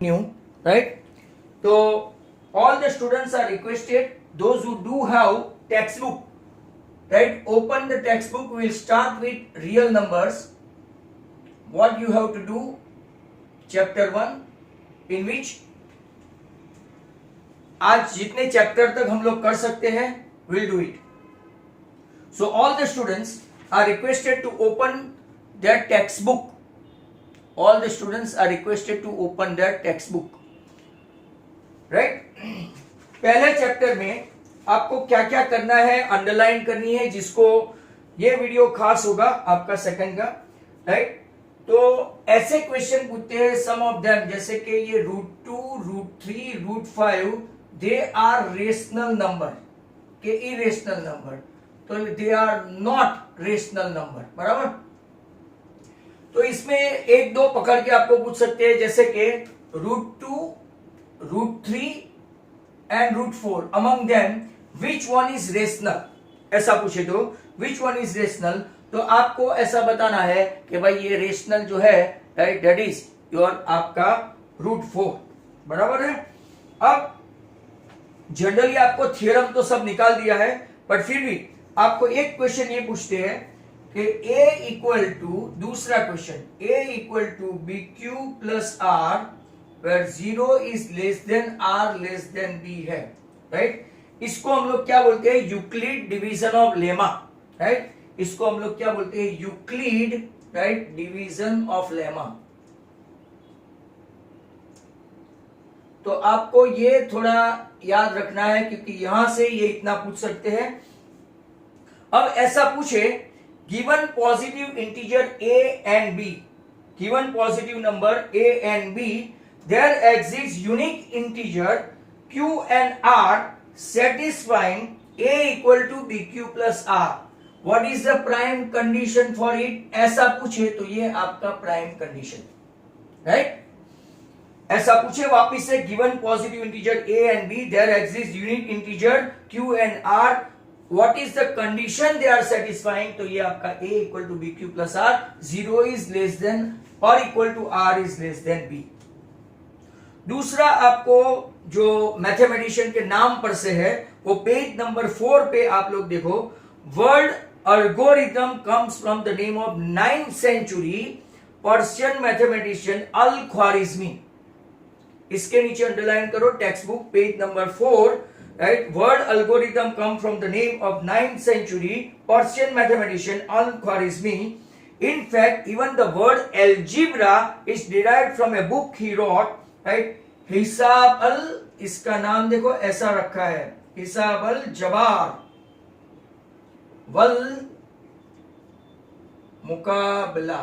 new, right? So all the students are requested, those who do have textbook, right, open the textbook. We will start with real numbers. What you have to do, chapter 1, in which आज जितने chapter तक हम लोग कर सकते हैं we'll do it. So all the students are requested to open their textbook. All the students are requested to open their textbook, right? पहले chapter में आपको क्या क्या करना है, अंडरलाइन करनी है, जिसको ये वीडियो खास होगा आपका सेकंड का, राइट? तो ऐसे क्वेश्चन पूछते हैं सम ऑफ देम, जैसे कि ये √2, √3, √5 दे आर रेशनल नंबर के इरेशनल नंबर, तो they are not rational number, बराबर? तो इसमें एक दो पकड़ के आपको पूछ सकते हैं, जैसे कि √2, √3 and √4, among them which one is rational, ऐसा पूछे तो विच वन इज रेशनल, तो आपको ऐसा बताना है कि भाई ये रेशनल जो है, राइट, दैट इज योर आपका √4, बराबर है? अब जनरली आपको थियरम तो सब निकाल दिया है, बट फिर भी आपको एक क्वेश्चन ये पूछते हैं कि a इक्वल टू, दूसरा question, a equal to BQ plus R where 0 is less than R less than B है, राइट? इसको हम लोग क्या बोलते हैं? Euclid division of lemma, right? इसको हम लोग क्या बोलते हैं? Euclid, right, division of lemma. तो आपको ये थोड़ा याद रखना है, क्योंकि यहां से ये इतना पूछ सकते हैं। अब ऐसा पूछे, given positive integer a and b, given positive number a and b, there exist unique integer q and r satisfying a equal to bq plus r, what is the prime condition for it? ऐसा पूछे तो ये आपका prime condition, right? ऐसा पूछे वापिस से, given positive integer a and b, there exist unique integer q and r, what is the condition they are satisfying? तो ये आपका a equal to bq plus r, 0 is less than or equal to r is less than b। दूसरा आपको जो mathematician के नाम पर से है, वो पेज नंबर 4 पे आप लोग देखो, word algorithm comes from the name of 9th century Persian mathematician Al-Khwarizmi। इसके नीचे अंडरलाइन करो, text book page number 4, right? Word algorithm come from the name of 9th century Persian mathematician Al-Khwarizmi। In fact, even the word algebra is derived from a book he wrote, right? हिसाब अल, इसका नाम देखो ऐसा रखा है, हिसाब अल जबार वल मुकाबला।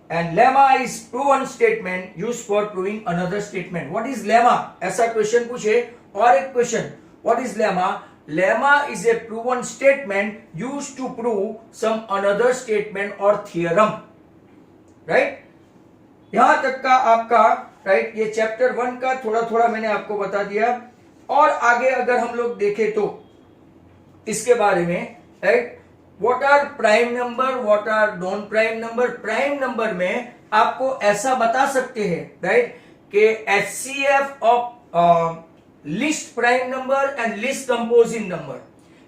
And lemma is proven statement used for proving another statement. What is lemma? ऐसा क्वेश्चन पूछे, और एक question, what is lemma? Lemma is a proven statement used to prove some another statement or theorem, right? यहां तक का आपका, right, ये chapter 1 का थोड़ा थोड़ा मैंने आपको बता दिया। और आगे अगर हम लोग देखें तो इसके बारे में, right, what are prime number, what are non prime number. Prime number में आपको ऐसा बता सकते हैं, राइट, कि HCF of least prime number and least composite number,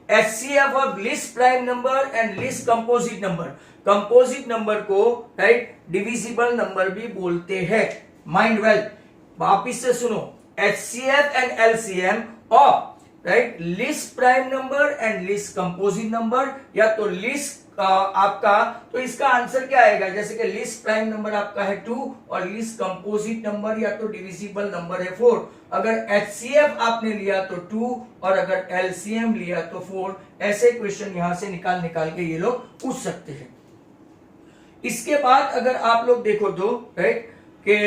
HCF of least prime number and least composite number. Composite number को, right, divisible number भी बोलते हैं। माइंड वेल, वापिस से सुनो, HCF and LCM of, right, least prime number and least composite number, या तो list आपका, तो इसका आंसर क्या आएगा? जैसे कि लिस्ट प्राइम नंबर आपका है 2 और लिस्ट कंपोजिट नंबर या तो डिविजिबल नंबर है 4। अगर HCF आपने लिया तो 2 और अगर LCM लिया तो 4। ऐसे क्वेश्चन यहां से निकाल के ये लोग पूछ सकते हैं। इसके बाद अगर आप लोग देखो तो, राइट, कि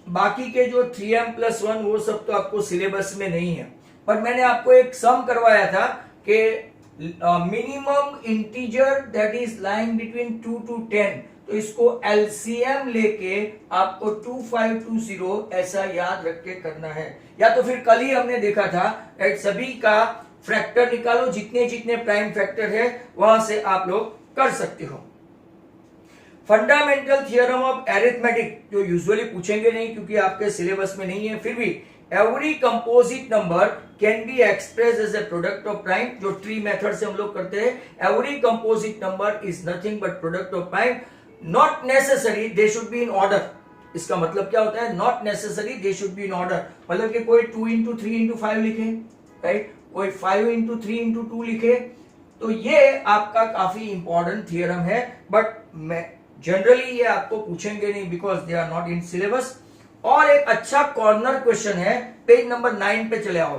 बाकी के जो 3m+1 वो सब तो आपको सिलेबस में नहीं है, पर मैंने आपको एक सम करवाया था कि minimum integer that is lying between 2 to 10, तो इसको LCM लेके आपको 2520 ऐसा याद रख के करना है। या तो फिर कल ही हमने देखा था, राइट, सभी का फैक्टर निकालो, जितने जितने प्राइम फैक्टर है वहां से आप लोग कर सकते हो। फंडामेंटल थियरम ऑफ एरिथमेटिक जो यूजुअली पूछेंगे नहीं क्योंकि आपके सिलेबस में नहीं है, फिर भी every composite number can be express as a product of prime, जो ट्री मेथड से हम लोग करते हैं. Every composite number is nothing but product of prime, not necessary they should be in order. इसका मतलब क्या होता है? Not necessary they should be in order, मतलब कि कोई 2 इंटू 3 इंटू 5 लिखे, राइट, कोई 5 इंटू 3 इंटू 2 लिखे, तो ये आपका काफी इंपॉर्टेंट थियरम है. बट जनरली ये आपको पूछेंगे नहीं because they are not in syllabus. और एक अच्छा कॉर्नर क्वेश्चन है, पेज नंबर 9 पे चले आओ.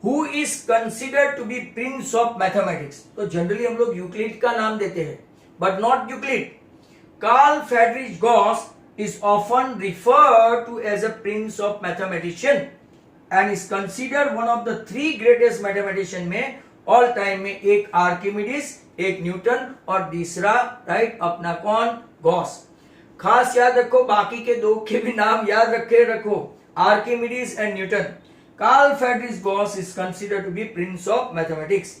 Who is considered to be prince of mathematics? तो जनरली हम लोग यूक्लिड का नाम देते हैं, but not Euclid. Carl Friedrich Gauss is often referred to as a prince of mathematician and is considered one of the 3 greatest mathematician में all time में. एक आर्किमिडीज, एक न्यूटन और तीसरा राइट अपना कौन? गॉस. खास याद रखो, बाकी के दो के भी नाम याद रखो, Archimedes and Newton. Carl Friedrich Gauss is considered to be prince of mathematics.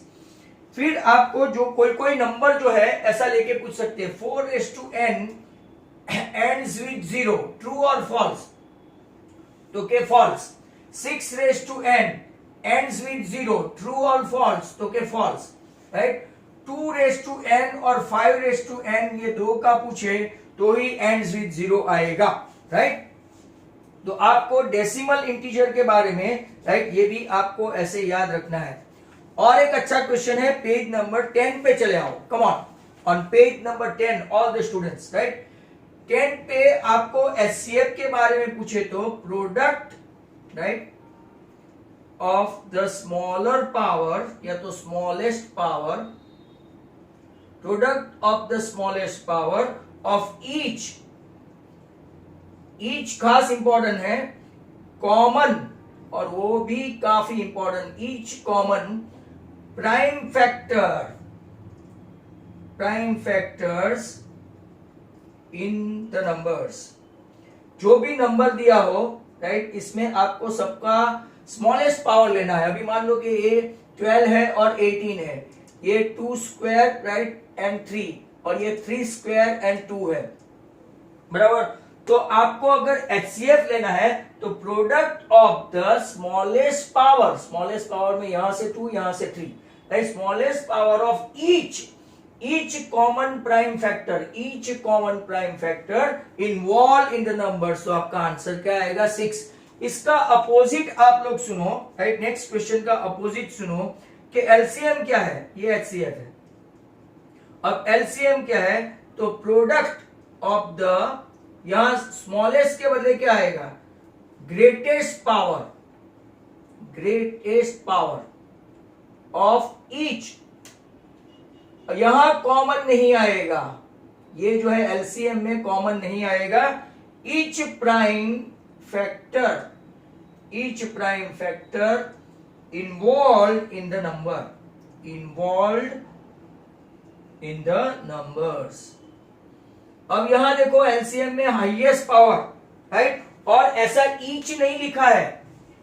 फिर आपको जो कोई नंबर जो है ऐसा लेके पूछ सकते हैं, 4n ends with 0, ट्रू और फॉल्स? तो के false. 6n ends with 0, true और फॉल्स? तो के फॉल्स, राइट. 2n और 5n ये दो का पूछे तो ही ends with 0 आएगा, राइट. तो आपको डेसिमल इंटीजर के बारे में, राइट, ये भी आपको ऐसे याद रखना है. और एक अच्छा क्वेश्चन है, पेज नंबर 10 पे चले आओ. Come on page number 10 all the students, right. 10 पे आपको एचसीएफ के बारे में पूछे तो product, right, of the smaller power या तो smallest power, product of the smallest power of each खास इंपॉर्टेंट है, कॉमन, और वो भी काफी important, each common prime factors in the numbers. जो भी नंबर दिया हो, राइट, इसमें आपको सबका स्मॉलेस्ट पावर लेना है. अभी मान लो कि ये 12 है और 18 है, ये 2 स्क्वायर, राइट, एंड 3, और ये 3 स्क्वायर एंड 2 है, बराबर. तो आपको अगर एचसीएफ लेना है तो product of the smallest power में यहां से 2 यहां से 3, right, smallest power of each common prime factor involved in the numbers. तो आपका आंसर क्या आएगा? 6. इसका अपोजिट आप लोग सुनो, राइट, नेक्स्ट क्वेश्चन का अपोजिट सुनो कि एलसीएम क्या है? ये एचसीएफ है. अब एलसीएम क्या है? तो प्रोडक्ट ऑफ द, यहां स्मॉलेस्ट के बदले क्या आएगा? Greatest power of each. यहां कॉमन नहीं आएगा, ये जो है एलसीएम में कॉमन नहीं आएगा. Each prime factor involve in the numbers. अब यहां देखो एलसीएम में हाईएस्ट पावर, राइट, और ऐसा ईच नहीं लिखा है,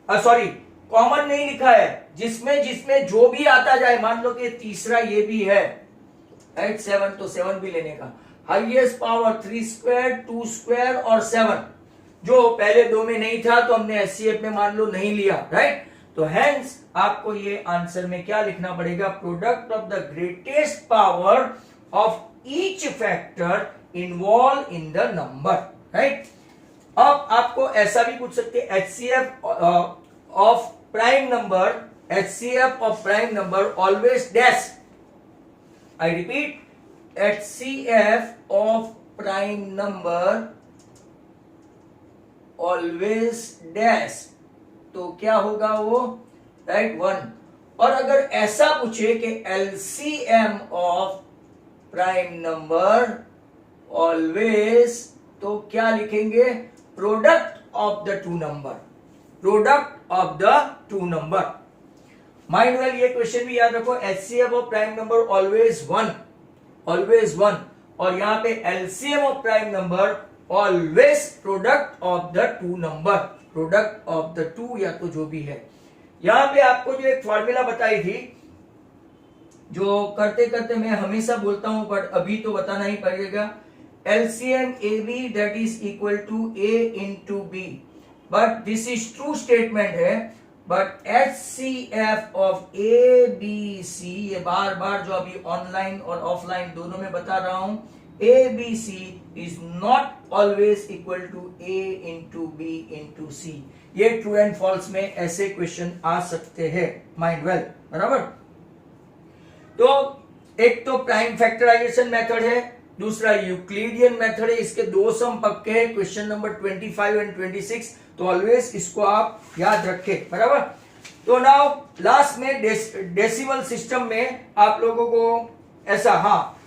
सॉरी कॉमन नहीं लिखा है, जिसमें जो भी आता जाए. मान लो कि तीसरा ये भी है, राइट, 7, तो 7 भी लेने का. हाईएस्ट पावर 3 स्क्वायर, 2 स्क्वायर और 7, जो पहले दो में नहीं था तो हमने एचसीएफ में मान लो नहीं लिया, राइट. तो हेंस आपको ये आंसर में क्या लिखना पड़ेगा? Product of the greatest power of each factor involve in the number, right. अब आपको ऐसा भी पूछ सकते हैं, HCF of prime number always dash. I repeat, HCF of prime number always dash. तो क्या होगा वो? राइट, 1. और अगर ऐसा पूछे कि LCM of prime number always, तो क्या लिखेंगे? Product of the two number. Mind well, ये क्वेश्चन भी याद रखो. HCF of prime number always 1, और यहाँ पे LCM of prime number always product of the two, या तो जो भी है. यहाँ पे आपको जो एक फॉर्मूला बताई थी जो करते करते मैं हमेशा बोलता हूं बट अभी तो बताना ही पड़ेगा। LCM A B that is equal to A into B, but this is true statement है। बट HCF of A B C, ये बार बार जो अभी ऑनलाइन और ऑफलाइन दोनों में बता रहा हूं, A B C is not always equal to A into B into C. ये ट्रू एंड फॉल्स में ऐसे क्वेश्चन आ सकते हैं, माइंड वेल, बराबर। तो एक तो प्राइम फैक्टराइजेशन मेथड है, दूसरा यूक्लिडियन मेथड है, इसके दो सम पक्के हैं, क्वेश्चन नंबर 25 एंड 26, तो ऑलवेज इसको आप याद रखें, बराबर। तो नाउ लास्ट में डेसिमल सिस्टम में आप लोगों को ऐसा, हाँ,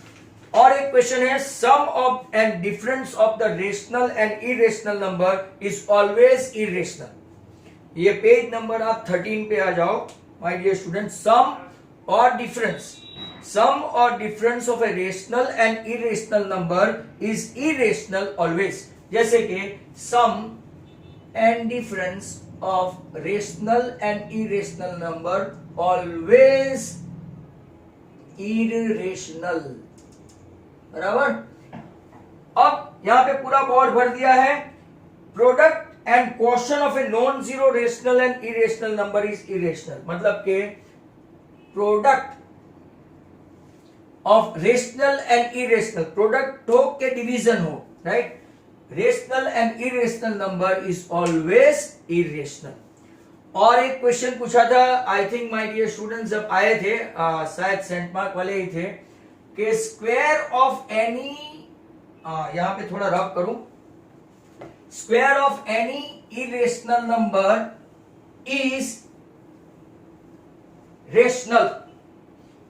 और एक क्वेश्चन है, sum of and difference of the rational and irrational number is always irrational. ये पेज नंबर आप 13 पे आ जाओ माय डियर स्टूडेंट। सम और डिफरेंस, सम और difference of a rational and irrational number is irrational always. जैसे कि sum and difference of rational and irrational number always irrational, बराबर। अब यहां पे पूरा बोर्ड भर दिया है, product and quotient of a non zero rational and irrational number is irrational. मतलब के product of rational and irrational, product दो के डिवीजन हो, right, rational and irrational number is always irrational. और एक क्वेश्चन पूछा था, I think my dear students जब आए थे, शायद सेंट मार्क वाले ही थे, कि स्क्वायर ऑफ एनी, यहां पे थोड़ा रब करूं, square of any irrational number is rational.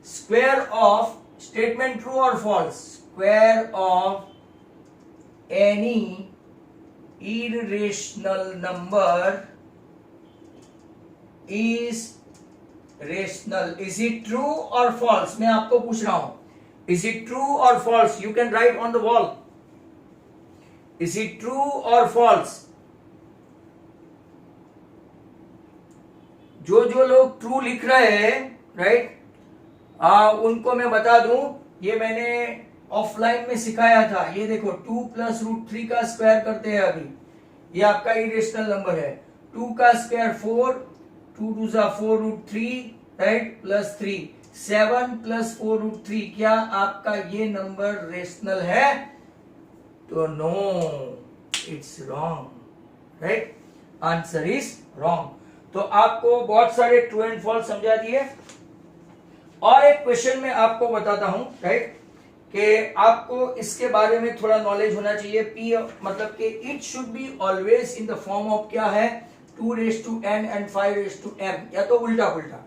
Square of, statement true और false, square of any irrational number is rational. Is it true और फॉल्स? मैं आपको पूछ रहा हूं, इज इट ट्रू और false? You can write on the wall, is it true और false? जो जो लोग ट्रू लिख रहे हैं, राइट, उनको मैं बता दूं, ये मैंने ऑफलाइन में सिखाया था। ये देखो 2 प्लस रूट 3 का स्क्वायर करते हैं अभी, ये आपका इरेशनल नंबर है। 2 का स्क्वायर 4, 2 2 जा 4 root 3, right, plus 3, 7 plus 4 root 3। क्या आपका ये नंबर रेशनल है? तो no, it's wrong, right, answer is wrong. तो आपको बहुत सारे ट्रू एंड फॉल्स समझा दिए। और एक क्वेश्चन में आपको बताता हूं, राइट, कि आपको इसके बारे में थोड़ा नॉलेज होना चाहिए। पी मतलब कि it should be always in the form of क्या है, 2 raised to n and 5 raised to m, या तो उल्टा उल्टा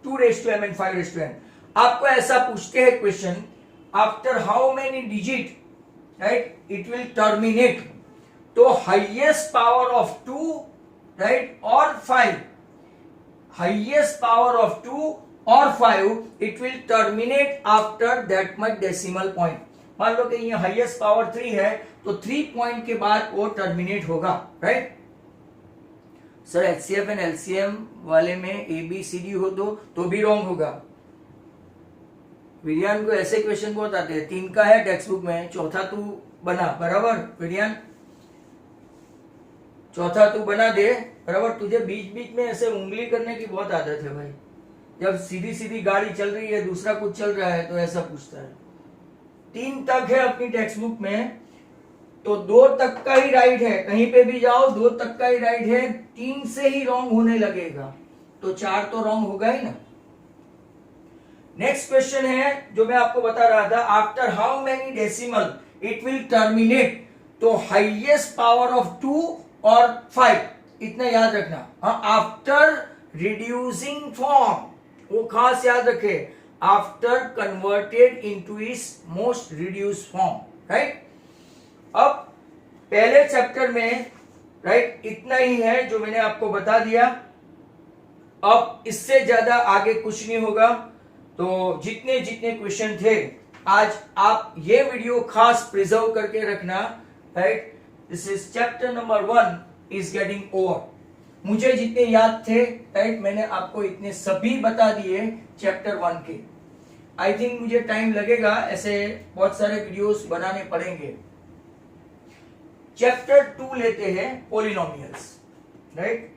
2 raised to m and 5 raised to n। आपको ऐसा पूछते हैं question, after how many digit, right, it will terminate. तो हाईएस्ट पावर ऑफ 2, राइट, और 5, हाईएस्ट पावर ऑफ 2 और 5, it will terminate after that much decimal point. मान लो कि ये हाईएस्ट पावर 3 है, तो 3 पॉइंट के बाद वो टर्मिनेट होगा, right. Sir HCF and LCM वाले में एबीसीडी हो तो भी रॉन्ग होगा। विरियान को ऐसे क्वेश्चन बहुत आते हैं, 3 का है टेक्स्ट बुक में, चौथा तू बना, बराबर विरियान, चौथा तू बना दे, बराबर। तुझे बीच बीच में ऐसे उंगली करने की बहुत आदत है भाई, जब सीधी सीधी गाड़ी चल रही है, दूसरा कुछ चल रहा है तो ऐसा पूछता है। 3 तक है अपनी टेक्स्ट बुक में, तो 2 तक का ही राइट है, कहीं पे भी जाओ 2 तक का ही राइट है, 3 से ही रॉन्ग होने लगेगा, तो 4 तो रॉन्ग होगा ही ना। नेक्स्ट क्वेश्चन है जो मैं आपको बता रहा था, after how many decimal it will terminate. तो हाईएस्ट पावर ऑफ 2 और 5, इतना याद रखना। आफ्टर रिड्यूसिंग फॉर्म, वो खास याद रखे, after converted into its most reduce form, right. अब पहले चैप्टर में, राइट, इतना ही है जो मैंने आपको बता दिया। अब इससे ज्यादा आगे कुछ नहीं होगा। तो जितने जितने क्वेश्चन थे आज, आप ये वीडियो खास प्रिजर्व करके रखना, right. This is chapter number 1 is getting over. मुझे जितने याद थे, राइट, मैंने आपको इतने सभी बता दिए चैप्टर 1 के। आई थिंक मुझे टाइम लगेगा, ऐसे बहुत सारे वीडियोस बनाने पड़ेंगे। चैप्टर 2 लेते हैं, पोलिनोमियल्स, राइट।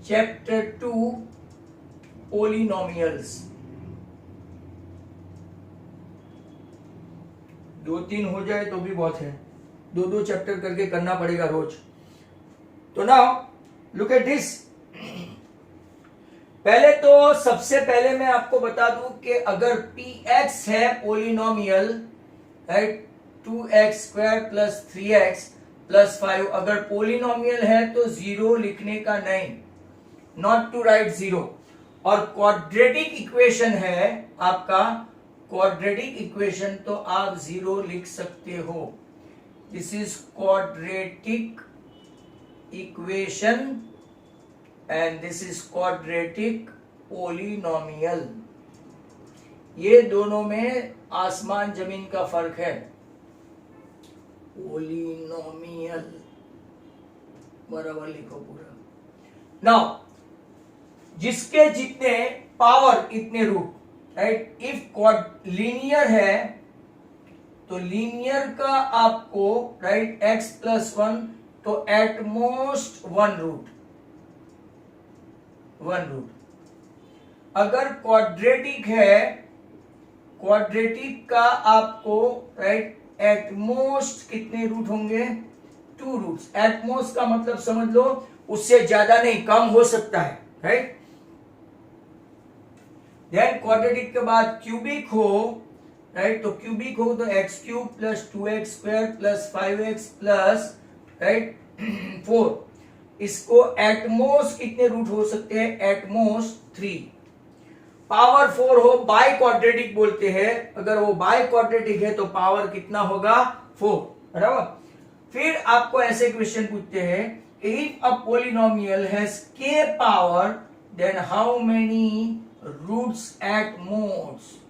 चैप्टर 2 पोलिनोमियल्स, 2-3 हो जाए तो भी बहुत है, 2-2 चैप्टर करके करना पड़ेगा रोज। तो नाउ लुक एट दिस। पहले तो सबसे पहले मैं आपको बता दूं कि अगर px है polynomial, right, 2x² plus 3x plus 5 अगर पोलिनोमियल है तो जीरो लिखने का नहीं, नॉट टू राइट जीरो। और क्वाड्रेटिक इक्वेशन है आपका, क्वाड्रेटिक इक्वेशन तो आप जीरो लिख सकते हो। This is quadratic equation and this is quadratic polynomial. ये दोनों में आसमान जमीन का फर्क है। पोलिनोमियल बराबर लिखो पूरा। नाउ जिसके जितने पावर इतने रूट, राइट। इफ लीनियर है तो लीनियर का आपको, राइट, x प्लस 1 तो एट मोस्ट 1 रूट। अगर क्वाड्रेटिक है, क्वाड्रेटिक का आपको, राइट, एट मोस्ट कितने रूट होंगे? 2 रूट्स। एट मोस्ट का मतलब समझ लो उससे ज्यादा नहीं, कम हो सकता है, राइट। देन क्वाड्रेटिक के बाद क्यूबिक हो, राइट, तो क्यूबिक हो तो x³ plus 2x² plus 5x plus, right, 4। इसको एटमोस्ट कितने रूट हो सकते हैं? एटमोस्ट 3। पावर 4 हो, बाय क्वाड्रेटिक बोलते हैं, अगर वो बाय क्वाड्रेटिक है तो पावर कितना होगा? 4, बराबर। फिर आपको ऐसे क्वेश्चन पूछते हैं, if a polynomial has k power then how many roots at most?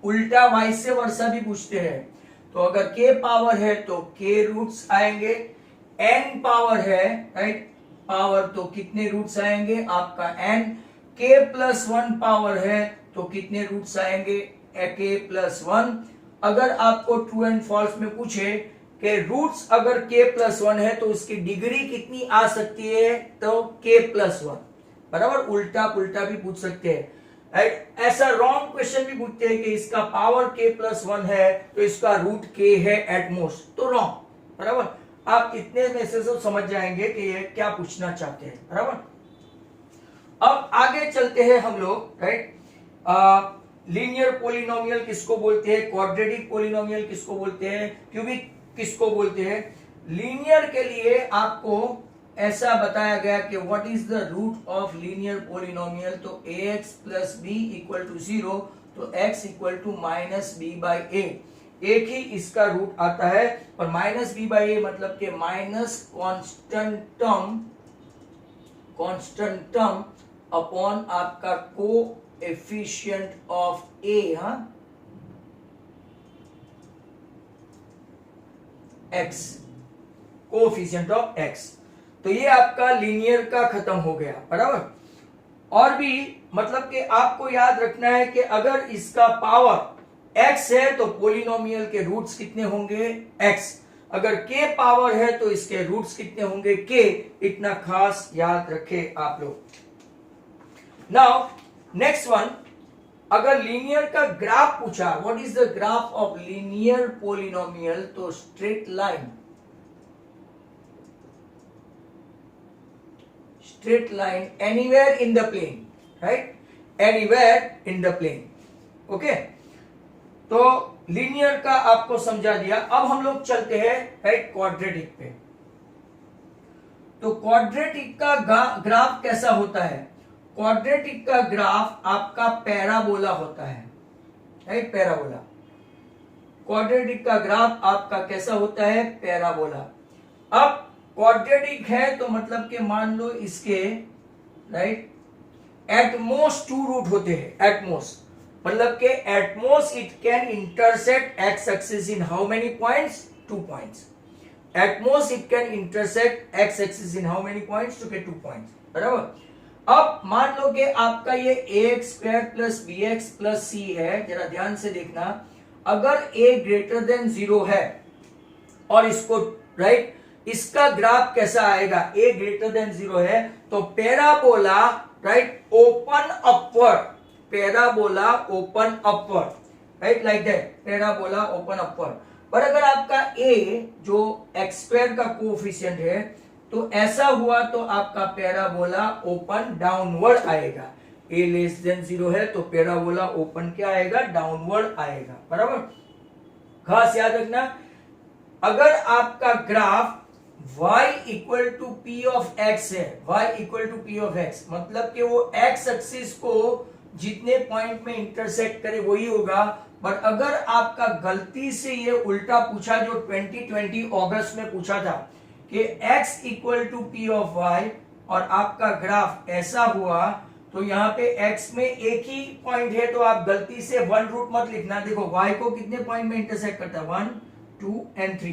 उल्टा वाइस से वर्सा भी पूछते हैं। तो अगर k पावर है तो k रूट्स आएंगे, n पावर है, राइट, पावर तो कितने रूट्स आएंगे? आपका n। k प्लस 1 पावर है तो कितने रूट्स आएंगे? k plus 1। अगर आपको ट्रू एंड फॉल्स में पूछे कि रूट्स अगर k प्लस 1 है तो उसकी डिग्री कितनी आ सकती है? तो k प्लस 1, बराबर। उल्टा पुल्टा भी पूछ सकते हैं, राइट। ऐसा रॉन्ग क्वेश्चन भी पूछते हैं कि इसका पावर k प्लस 1 है तो इसका रूट k है एट मोस्ट, तो रॉन्ग, बराबर। आप इतने में से सब समझ जाएंगे कि ये क्या पूछना चाहते हैं, बराबर। अब आगे चलते हैं हम लोग, राइट। लीनियर पोलिनोमियल किसको बोलते हैं? क्वाड्रेटिक पोलिनोमियल किसको बोलते हैं? क्यूबिक किसको बोलते हैं? लीनियर के लिए आपको ऐसा बताया गया कि what is the root of linear polynomial, तो ax plus B equal to 0, तो x equal to minus B by A. एक ही इसका रूट आता है, और माइनस बी बाई ए मतलब के माइनस कॉन्स्टेंट टर्म अपॉन आपका coefficient of A, x, coefficient of x। तो ये आपका लीनियर का खत्म हो गया, बराबर। और भी मतलब कि आपको याद रखना है कि अगर इसका पावर x है तो पोलिनोमियल के रूट्स कितने होंगे? x। अगर k पावर है तो इसके रूट्स कितने होंगे? k। इतना खास याद रखे आप लोग। नाउ नेक्स्ट वन, अगर लीनियर का ग्राफ पूछा, what is the graph of linear polynomial, तो straight line anywhere in the plane, right, anywhere in the plane. Okay, तो लीनियर का आपको समझा दिया। अब हम लोग चलते हैं, राइट, क्वाड्रेटिक पे। तो क्वाड्रेटिक का ग्राफ कैसा होता है? क्वाड्रेटिक का ग्राफ आपका पैराबोला होता है, राइट, पैराबोला। क्वाड्रेटिक का ग्राफ आपका कैसा होता है? पैराबोला। अब क्वाड्रेटिक है तो मतलब कि मान लो इसके, राइट, एटमोस्ट 2 रूट होते हैं, एटमोस्ट मतलब के at most it can intersect X axis in how many points? 2 points. At most it can intersect X axis in how many points? Two के 2 पॉइंट्स, बराबर। अब मान लो कि आपका ये ax square plus B X plus C है, जरा ध्यान से देखना, अगर a ग्रेटर देन 0 है और इसको राइट इसका ग्राफ कैसा आएगा, a ग्रेटर देन 0 है तो parabola right open upward, parabola open upward right like that, parabola open upward. पर अगर आपका a जो एक्स स्क्वायर का कोएफिशिएंट है तो ऐसा हुआ तो आपका पैराबोला ओपन डाउनवर्ड आएगा, a लेस देन 0 है तो पैराबोला ओपन क्या आएगा, डाउनवर्ड आएगा, बराबर। खास याद रखना, अगर आपका graph y equal to p of x है, y equal to p of x मतलब कि वो x एक्सिस को जितने पॉइंट में इंटरसेक्ट करे वही होगा। बट अगर आपका गलती से ये उल्टा पूछा जो 2020 अगस्त में पूछा था कि x equal to p of y और आपका ग्राफ ऐसा हुआ तो यहाँ पे x में एक ही पॉइंट है तो आप गलती से 1 रूट मत लिखना। देखो y को कितने पॉइंट में इंटरसेक्ट करता है, 1 2 एंड 3,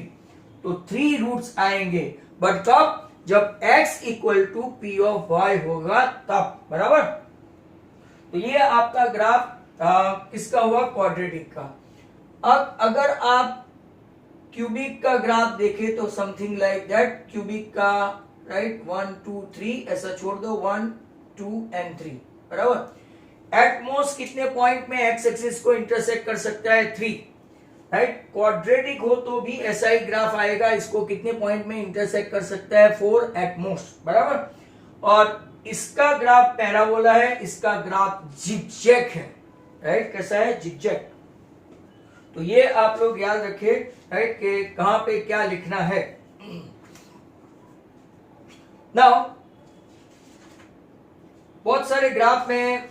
तो 3 रूट्स आएंगे, बट तब जब x equal to p of y होगा तब, बराबर। तो ये आपका ग्राफ किसका हुआ, क्वाड्रेटिक का। अब अगर आप क्यूबिक का ग्राफ देखें तो समथिंग लाइक दैट, क्यूबिक का राइट 1 2 3 ऐसा छोड़ दो, 1 2 एंड 3, बराबर। एटमोस्ट कितने पॉइंट में एक्स एक्सिस को इंटरसेक्ट कर सकता है, 3, राइट। क्वाड्रेटिक हो तो भी ऐसा ही ग्राफ आएगा, इसको कितने पॉइंट में इंटरसेक्ट कर सकता है, 4 एटमोस्ट, बराबर। और इसका ग्राफ पैराबोला है, इसका ग्राफ जिगजैग है, राइट। कैसा है, जिगजैग। तो ये आप लोग याद रखें, राइट, कि कहां पे क्या लिखना है। नाउ बहुत सारे ग्राफ में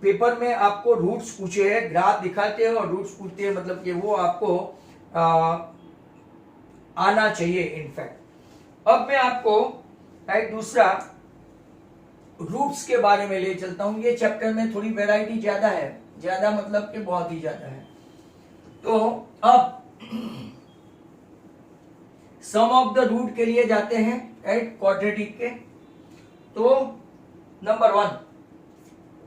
पेपर में आपको रूट्स पूछे हैं, ग्राफ दिखाते हैं और रूट्स पूछते हैं, मतलब कि वो आपको आना चाहिए इनफैक्ट। अब मैं आपको राइट दूसरा रूट्स के बारे में ले चलता हूं। ये चैप्टर में थोड़ी वैरायटी ज्यादा है, ज्यादा मतलब कि बहुत ही ज्यादा है। तो अब सम ऑफ द रूट के लिए जाते हैं, राइट, क्वाड्रेटिक के। तो नंबर 1,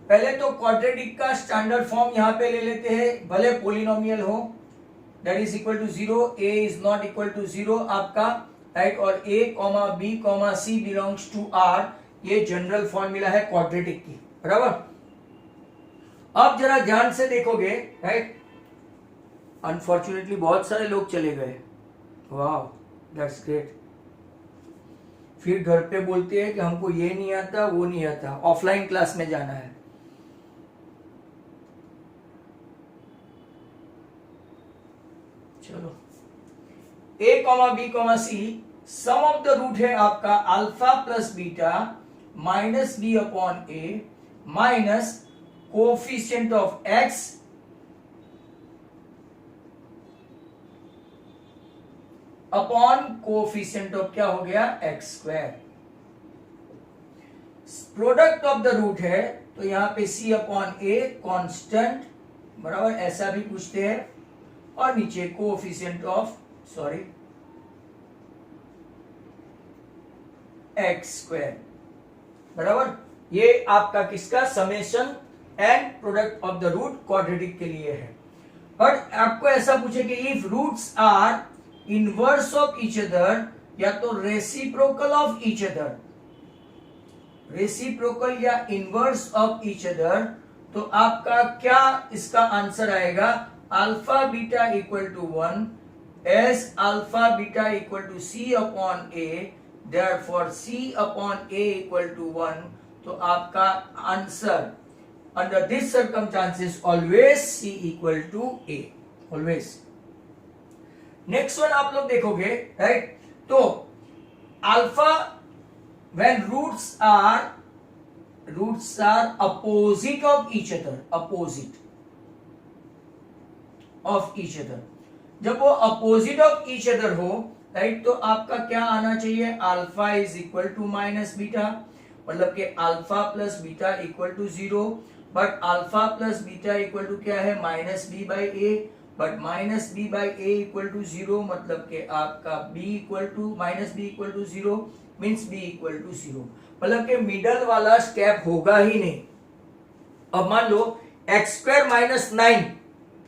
पहले तो क्वाड्रेटिक का स्टैंडर्ड फॉर्म यहां पे ले लेते हैं, भले पोलिनोमियल हो, that is equal to 0, a is not equal to 0 आपका, राइट, और a, b, c belongs to r, ये जनरल फॉर्मूला है क्वाड्रेटिक की, बराबर। अब जरा ध्यान से देखोगे, राइट, अनफॉर्चुनेटली बहुत सारे लोग चले गए, वाह दैट्स ग्रेट। फिर घर पे बोलते हैं कि हमको ये नहीं आता वो नहीं आता, ऑफलाइन क्लास में जाना है। चलो, a, b, c, sum of the root है आपका alpha plus beta minus b upon a minus coefficient of x upon coefficient of क्या हो गया, x square. Product of the root है तो यहां पे c अपॉन ए कांस्टेंट, बराबर, ऐसा भी पूछते हैं, और नीचे कोफिशिएंट ऑफ एक्स स्क्वायर, बराबर। ये आपका किसका, summation and product of the root quadratic के लिए है। बट आपको ऐसा पूछे कि if roots are inverse of each other या तो reciprocal of each other, reciprocal या इनवर्स ऑफ ईच अदर, तो आपका क्या इसका आंसर आएगा, alpha beta equal to 1 as alpha beta equal to c upon a, therefore c upon a equal to 1। तो आपका answer under this circumstances always c equal to a, always. Next one आप लोग देखोगे, right, तो alpha when roots are opposite of each other, opposite of each other, जब वो opposite of each other हो, right, तो आपका क्या आना चाहिए, alpha is equal to minus beta, मतलब कि alpha plus beta equal to 0, but alpha plus beta equal to क्या है, minus B by a, but minus B by a equal to 0, मतलब कि आपका b equal to minus b equal to 0, means b equal to 0, मतलब कि middle वाला step होगा ही नहीं। अब मान लो एक्स स्क्वायर माइनस 9,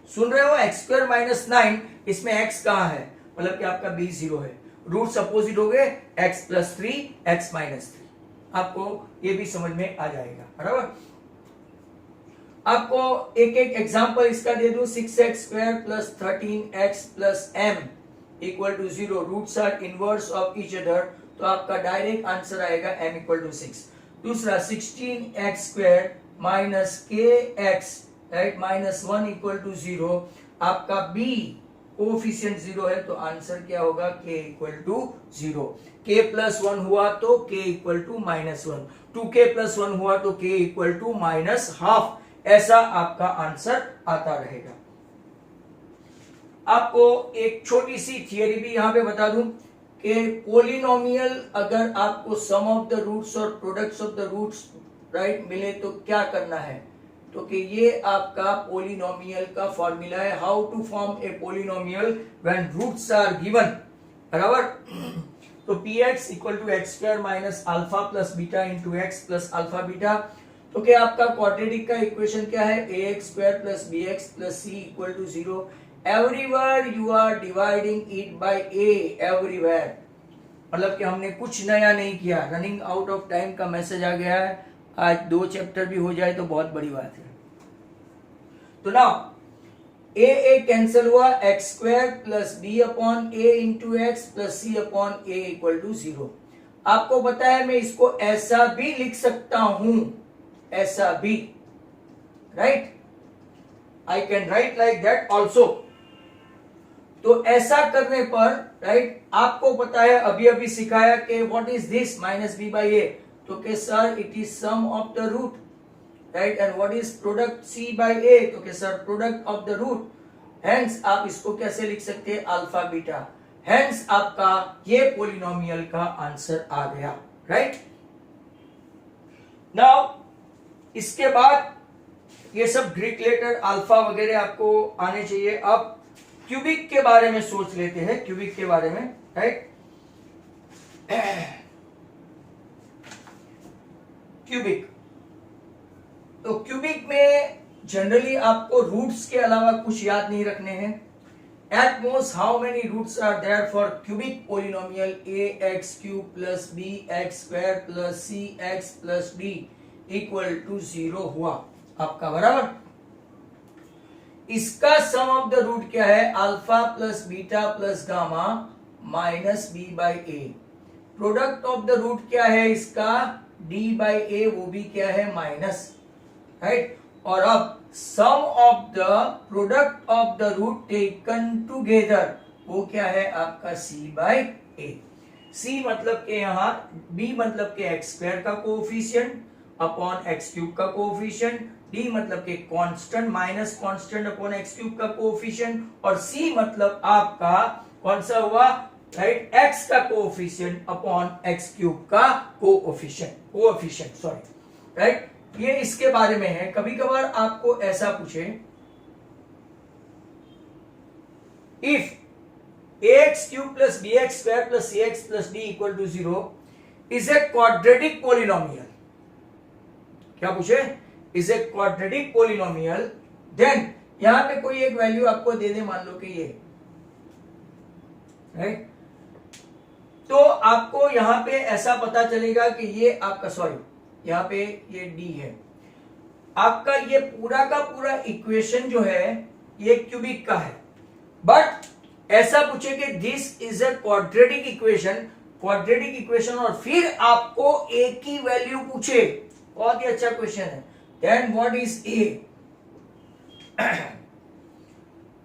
सुन रहे हो, एक्स स्क्वायर माइनस 9, इसमें x कहाँ है, मतलब कि आपका b 0 है, रूट अपोजिट हो गए x प्लस 3 x माइनस 3, आपको ये भी समझ में आ जाएगा, बराबर। आपको एक एक एग्जांपल इसका दे दूं, 6x square plus 13x plus m equal to 0, roots are inverse of each other, तो आपका डायरेक्ट आंसर आएगा m इक्वल टू 6। दूसरा 16x square minus kx, right, minus 1 equal to 0, आपका b कोफिशिएंट 0 है, तो आंसर क्या होगा, k equal to 0। k plus 1 हुआ तो k equal to minus 1, 2k plus 1 हुआ तो k equal to minus half, ऐसा आपका आंसर आता रहेगा। आपको एक छोटी सी थियरी भी यहां पे बता दूं कि पोलिनोमियल अगर आपको सम ऑफ द रूट्स और products of the roots, right, मिले तो क्या करना है, तो कि ये आपका पोलिनोमियल का फॉर्मूला है, how to form a polynomial when roots are given, बराबर। तो px equal to x square minus alpha plus beta into x plus alpha beta, तो क्या आपका क्वाड्रेटिक का इक्वेशन क्या है, ax square plus bx plus c equal to 0, everywhere you are dividing it by a, everywhere, मतलब कि हमने कुछ नया नहीं किया, रनिंग आउट ऑफ टाइम का मैसेज आ गया है, आज 2 चैप्टर भी हो जाए तो बहुत बड़ी बात है। तो नाउ a कैंसिल हुआ, x square plus b upon a into x plus c upon a equal to 0। आपको पता है मैं इसको ऐसा भी लिख सकता हूं, ऐसा भी, right, I can write like that also. तो ऐसा करने पर, राइट, आपको पता है अभी अभी सिखाया कि what is this minus B by A, तो के sir it is sum of the root, right, and what is product C by A, तो के sir product of the root, hence आप इसको कैसे लिख सकते हैं, अल्फा बीटा, हेंस आपका ये पोलिनोमियल का आंसर आ गया, राइट। नाउ इसके बाद ये सब ग्रीक लेटर अल्फा वगैरह आपको आने चाहिए। अब क्यूबिक के बारे में सोच लेते हैं, क्यूबिक के बारे में, राइट। क्यूबिक, तो क्यूबिक में जनरली आपको रूट्स के अलावा कुछ याद नहीं रखने हैं। At most how many roots are there for cubic polynomial ax cube plus bx square plus cx plus d equal to 0 हुआ आपका, बराबर। इसका सम ऑफ द रूट क्या है, alpha plus beta plus gamma minus B by a, product of the root क्या है इसका, d by ए, वो भी क्या है, माइनस, राइट। और अब sum of the product of the root taken together, वो क्या है आपका c बाई ए। c मतलब के यहाँ, b मतलब के एक्स स्क्वायर का कोएफिशिएंट अपॉन एक्स क्यूब का कोएफिशिएंट, d मतलब के constant minus constant upon x cube का कोएफिशिएंट, और c मतलब आपका कौन सा हुआ, राइट, x का कोएफिशिएंट अपॉन एक्स क्यूब का कोएफिशिएंट, सॉरी, राइट। ये इसके बारे में है। कभी कभार आपको ऐसा पूछे, if ax cube plus bx square plus cx plus d equal to 0 is a quadratic polynomial, क्या पूछे, is a quadratic polynomial, then यहां पे कोई एक वैल्यू आपको दे दे, मान लो कि ये, राइट, तो आपको यहां पे ऐसा पता चलेगा कि ये आपका, सॉरी, यहां पे ये d है, आपका ये पूरा का पूरा इक्वेशन जो है ये क्यूबिक का है। बट ऐसा पूछे कि this is a quadratic equation, और फिर आपको a की वैल्यू पूछे, बहुत ही अच्छा क्वेश्चन है, देन व्हाट इज a,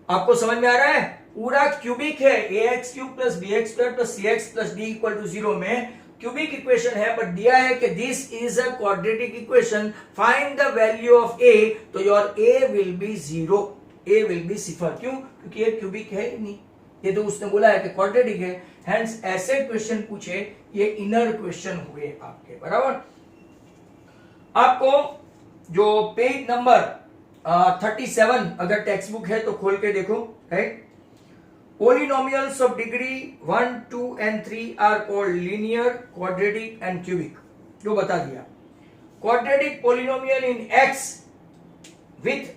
आपको समझ में आ रहा है, पूरा क्यूबिक है, ax cube plus bx square plus cx plus d equal to 0 में क्यूबिक इक्वेशन है, बट दिया है कि this is a quadratic equation, find the value of a, तो your a will be 0, a will be 0, क्यों, क्योंकि ये cubic है ही नहीं, ये तो उसने बोला है कि क्वाड्रेटिक है, हेंस ऐसे क्वेश्चन पूछे ये इनर क्वेश्चन हुए आपके, बराबर। आपको जो पेज नंबर 37 अगर टेक्स्ट बुक है तो खोल के देखो, right, Polynomials of degree 1, 2 and 3 are called linear, quadratic and cubic. जो बता दिया. Quadratic polynomial in x with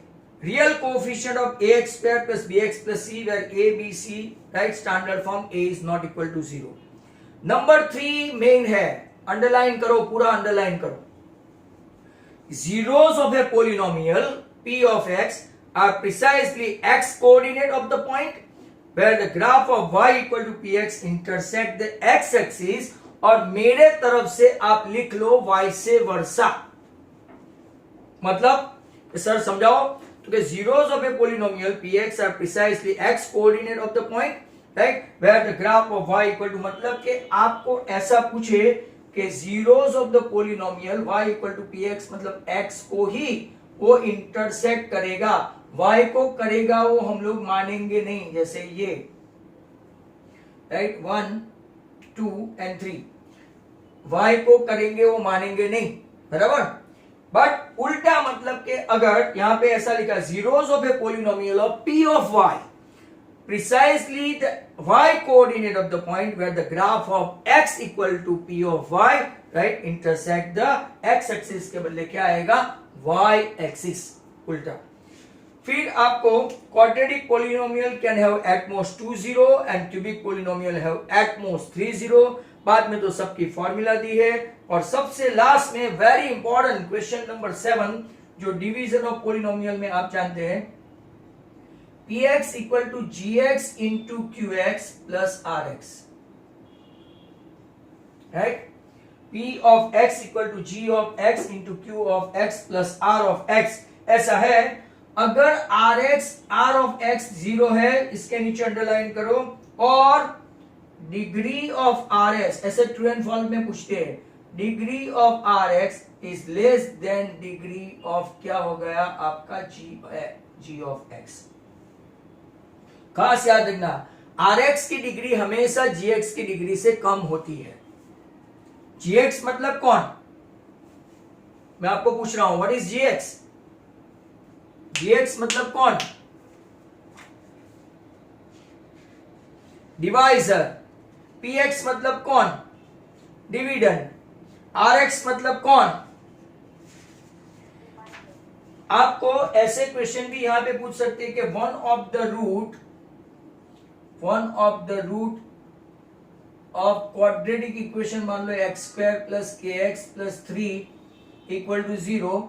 real coefficient of ax square plus bx plus c where a, b, c, right, standard form a is not equal to 0. Number 3 main है, underline करो, पूरा underline करो. Zeros of a polynomial p of x are precisely x coordinate of the point where the graph of y equal to px intersect the x axis और मेरे तरफ से आप लिख लो y से वर्सा. मतलब सर समझाओ तो कि zeros of a polynomial px are precisely x coordinate of the point, right, where the graph of y equal to, मतलब कि आपको ऐसा पूछे कि zeros of the polynomial y equal to px मतलब x को ही वो इंटरसेक्ट करेगा, y को करेगा वो हम लोग मानेंगे नहीं. जैसे ये राइट 1, 2 and 3 y को करेंगे वो मानेंगे नहीं, बराबर. बट उल्टा मतलब कि अगर यहां पे ऐसा लिखा zeros of a polynomial of p of y precisely the y coordinate of the point where the graph of x equal to p of y, right, intersect the x axis के बदले क्या आएगा y axis, उल्टा. फिर आपको quadratic polynomial can have at most 2 0 and cubic polynomial have at most 3 0. बाद में तो सबकी फॉर्मूला दी है. और सबसे लास्ट में वेरी इंपॉर्टेंट क्वेश्चन नंबर 7 जो डिवीजन ऑफ पोलिनोमियल में आप जानते हैं, px equal to gx into qx plus rx, right. p of x equal to g of x into q of x plus r of x. ऐसा है अगर r of x 0 है, इसके नीचे अंडरलाइन करो, और डिग्री ऑफ rs, ऐसे true and false में पूछते हैं, degree of rx is less than degree of क्या हो गया आपका g ऑफ x. खास याद रखना rx की डिग्री हमेशा gx की डिग्री से कम होती है. gx मतलब कौन, मैं आपको पूछ रहा हूं, व्हाट इज gx? gx मतलब कौन? डिवाइजर. px मतलब कौन? डिविडेंड. rx मतलब कौन? आपको ऐसे क्वेश्चन भी यहां पे पूछ सकते हैं कि one of the root of quadratic equation, मान लो x square plus k x plus 3 equal to 0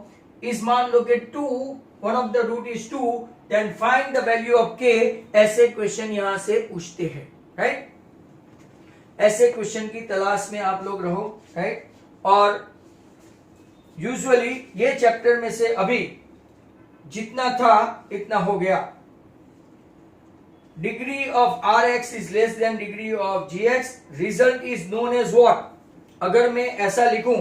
इस, मान लो कि 2, one of the root is 2, then find the value of k. ऐसे क्वेश्चन यहां से पूछते हैं, राइट. ऐसे क्वेश्चन की तलाश में आप लोग रहो, राइट. और यूजुअली ये चैप्टर में से अभी जितना था इतना हो गया. Degree of rx is less than degree of gx. Result is known as what? अगर मैं ऐसा लिखूं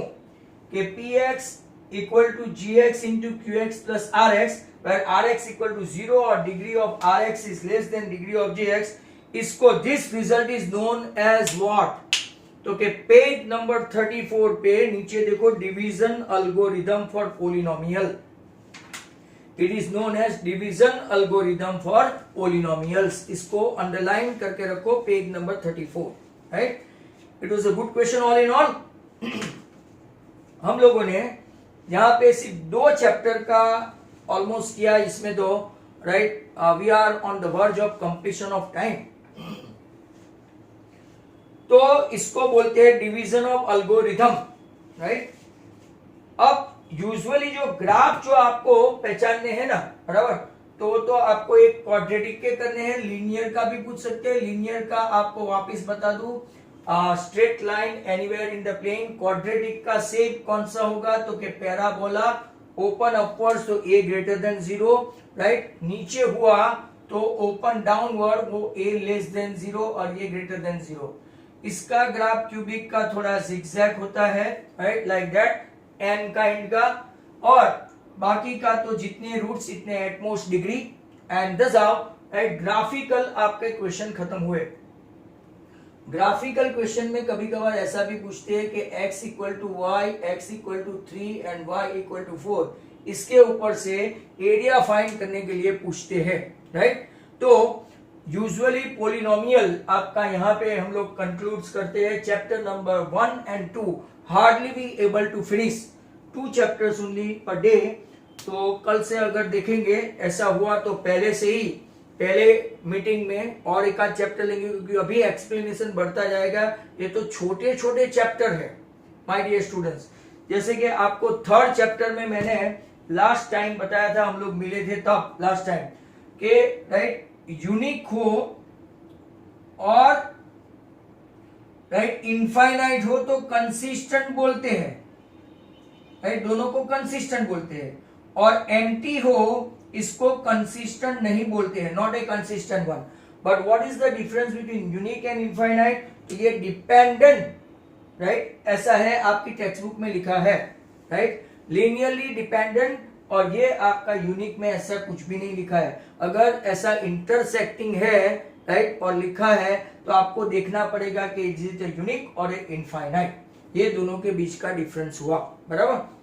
कि px equal to gx into qx plus rx, where rx equal to 0 और degree of rx is less than degree of gx, इसको this result is known as what? तो के page number 34 पे नीचे देखो, division algorithm for polynomial. It is known as division algorithm for polynomials. इसको underline करके रखो, page number 34, right. It was a good question all in all. हम लोगों ने यहाँ पे सिर्फ 2 चैप्टर का ऑलमोस्ट किया इसमें तो, right. We are on the verge of completion of time. तो इसको बोलते हैं डिवीजन ऑफ अल्गोरिथम, राइट. अब यूजुअली जो ग्राफ जो आपको पहचानने हैं ना, बराबर, तो आपको एक क्वाड्रेटिक के करने हैं, लीनियर का भी पूछ सकते हैं. लीनियर का आपको वापस बता दूं, straight line anywhere in the plane. Quadratic का शेप कौन सा होगा, तो कि पैराबोला, ओपन अपवर्ड्स तो a ग्रेटर देन 0, राइट. नीचे हुआ तो ओपन डाउनवर्ड वो a लेस देन 0 और ये ग्रेटर देन 0. इसका ग्राफ क्यूबिक का थोड़ा जिगजैग होता है, right, like that, an kind का. और बाकी का तो जितने रूट्स इतने एटमोस्ट डिग्री. एंड दस आप ग्राफिकल आपके क्वेश्चन खत्म हुए. ग्राफिकल क्वेश्चन में कभी कभार ऐसा भी पूछते हैं कि x equal to y, x equal to 3 and y equal to 4, इसके ऊपर से एरिया फाइंड करने के लिए पूछते हैं, राइट. तो यूजुअली पोलिनोमियल आपका यहाँ पे हम लोग कंक्लूड करते हैं chapter number 1 and 2 hardly be able to finish 2 chapters only per day. तो कल से अगर देखेंगे ऐसा हुआ तो पहले मीटिंग में और एक आध चैप्टर लेंगे, क्योंकि अभी एक्सप्लेनेशन बढ़ता जाएगा। ये तो छोटे छोटे चैप्टर है माय डियर स्टूडेंट्स। जैसे कि आपको थर्ड चैप्टर में मैंने लास्ट टाइम बताया था, हम लोग मिले थे तब लास्ट टाइम के राइट यूनिक हो और राइट इनफाइनाइट हो तो कंसिस्टेंट बोलते हैं, राइट दोनों को कंसिस्टेंट बोलते हैं। और एम्प्टी हो इसको कंसिस्टेंट नहीं बोलते हैं, not a consistent one. But what is the difference between unique and infinite? ये डिपेंडेंट राइट ऐसा है, आपकी टेक्स्ट बुक में लिखा है राइट लीनियरली डिपेंडेंट, और ये आपका यूनिक में ऐसा कुछ भी नहीं लिखा है। अगर ऐसा इंटरसेक्टिंग है राइट और लिखा है तो आपको देखना पड़ेगा कि इज इट यूनिक और इनफाइनाइट, ये दोनों के बीच का डिफरेंस हुआ बराबर।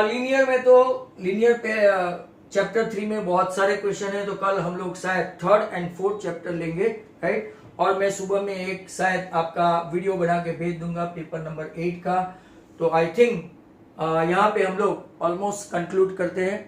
लीनियर में तो लीनियर पे चैप्टर 3 में बहुत सारे क्वेश्चन है, तो कल हम लोग शायद थर्ड एंड फोर्थ चैप्टर लेंगे राइट। और मैं सुबह में एक शायद आपका वीडियो बना के भेज दूंगा पेपर नंबर 8 का। तो आई थिंक यहाँ पे हम लोग ऑलमोस्ट कंक्लूड करते हैं।